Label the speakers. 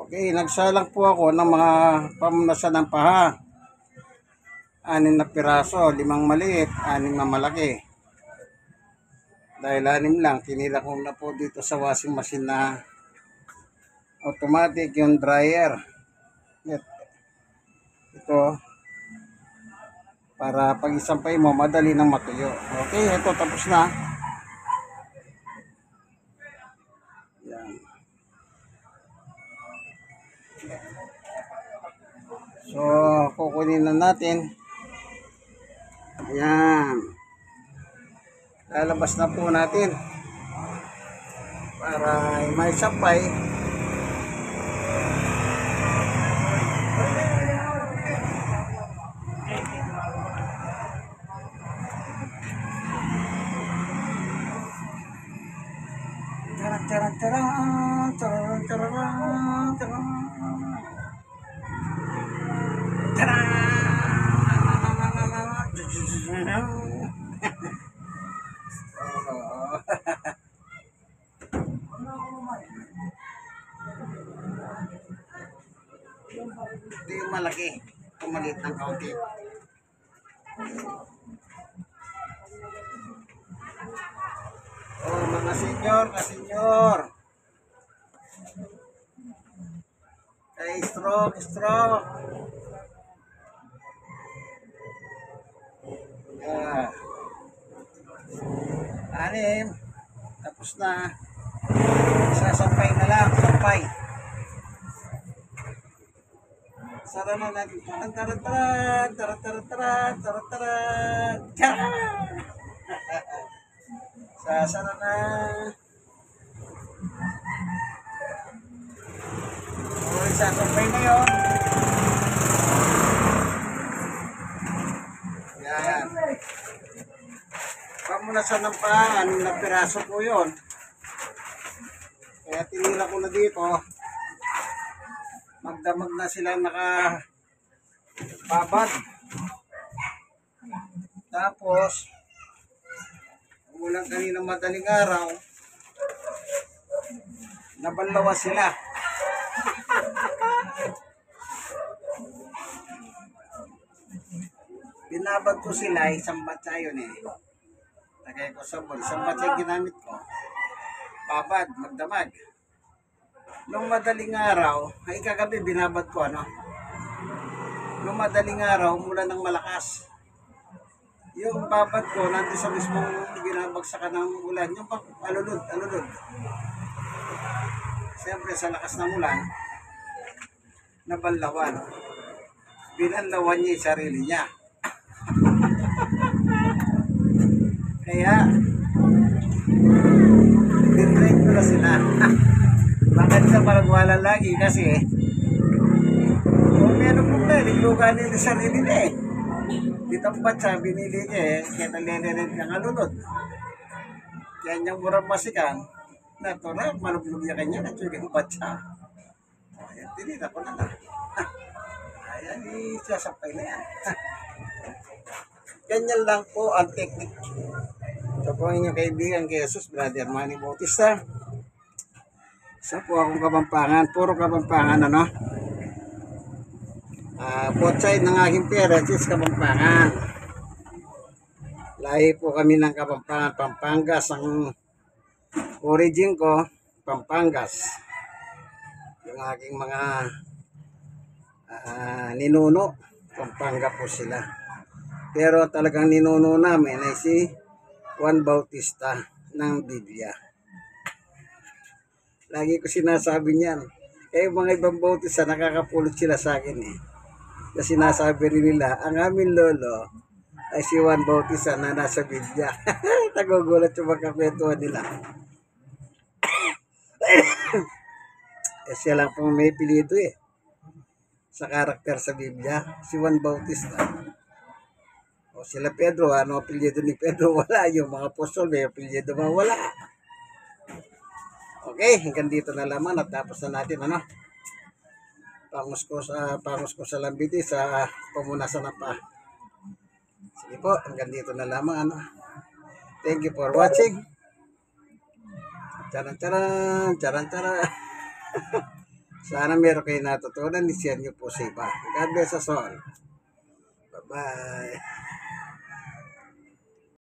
Speaker 1: Okay, nagsalang po ako ng mga pamunasan ng paha. 6 na piraso, 5 maliit, 6 na malaki. Dahil 6 lang, kinila ko na po dito sa washing machine na automatic yung dryer. Ito, para pag isampay mo, madali nang matuyo. Okay, ito tapos na. Yan. So, kukunin na natin. Ayan. Lalabas na po natin. Para may sampay. Charan, charan, charan, charan, charan, ito yung malaki. Pumalit ng kaunti. Oh, mga senyor, kasenyor. Kay stroke. Ah. 6. Tapos na. Sasampay na lang, sampay. Sara na natin. Taran. Sasara na. Okay, sasampay na yun. Yan. Pamunasan ng paa, 6 na piraso po yun. Kaya tinira ko na dito. Magdamag na sila nakababad. Tapos, umulang kanina madaling araw, nabanlawa sila. Binabad ko sila, isang batsa yun eh. Lagay ko sa bol, isang batsa yung ginamit ko. Babad, magdamag. Nung madaling araw, ay kagabi binabad ko ano. Nung madaling araw, mula ng malakas. Yung babad ko, nandun sa mismong binabagsakan ng ulan. Yung alulod. Siyempre, sa lakas ng ulan, nabanlawan. Binanlawan niya yung sarili niya. Kaya, dinrate ko na sila. Bakit sa palagwala lagi? Kasi, kung meron po na, naglugan nila sa sarili niya eh. Ditang batsa, binili niya eh, kaya nalilinig ng alunod. Kaya niyang murang masikan, natural, malublog niya kanya, natsugang batsa. Ayan, tinita ko na lang. Ayan, isasampay na yan. Ganyan lang po ang technique. Ito po ang inyong kaibigan kay Jesus, Brother Manny Bautista. Isa po akong Kapampangan, puro Kapampangan, ano? Both side ng aking parents is Kapampangan. Lahi po kami ng Kapampangan, Pampangas. Ang origin ko, Pampangas. Yung aking mga ninuno, Pampanga po sila. Pero talagang ninuno namin ay si Juan Bautista ng Biblia. Lagi ko sinasabi niyan. Mga ibang Bautista, nakakapulot sila sa akin eh. Kasi sinasabi rin nila, ang aming lolo ay si Juan Bautista na nasa Biblia. Nagugulat yung magkakwentuhan nila. Siya lang pong may pilido eh. Sa karakter sa Biblia, si Juan Bautista. O sila Pedro, ano apelyido ni Pedro? Wala. Yung mga apostol, may apelyido ba? Wala. Okay, hanggang dito na lamang. Natapos na natin, ano? Pangos ko sa lambiti sa pamunasan ng pa. Sige po, hanggang dito na lamang, ano? Thank you for watching. Charan. Sana meron kayo natutunan. I-share nyo po sa iba. God bless us all. Bye-bye.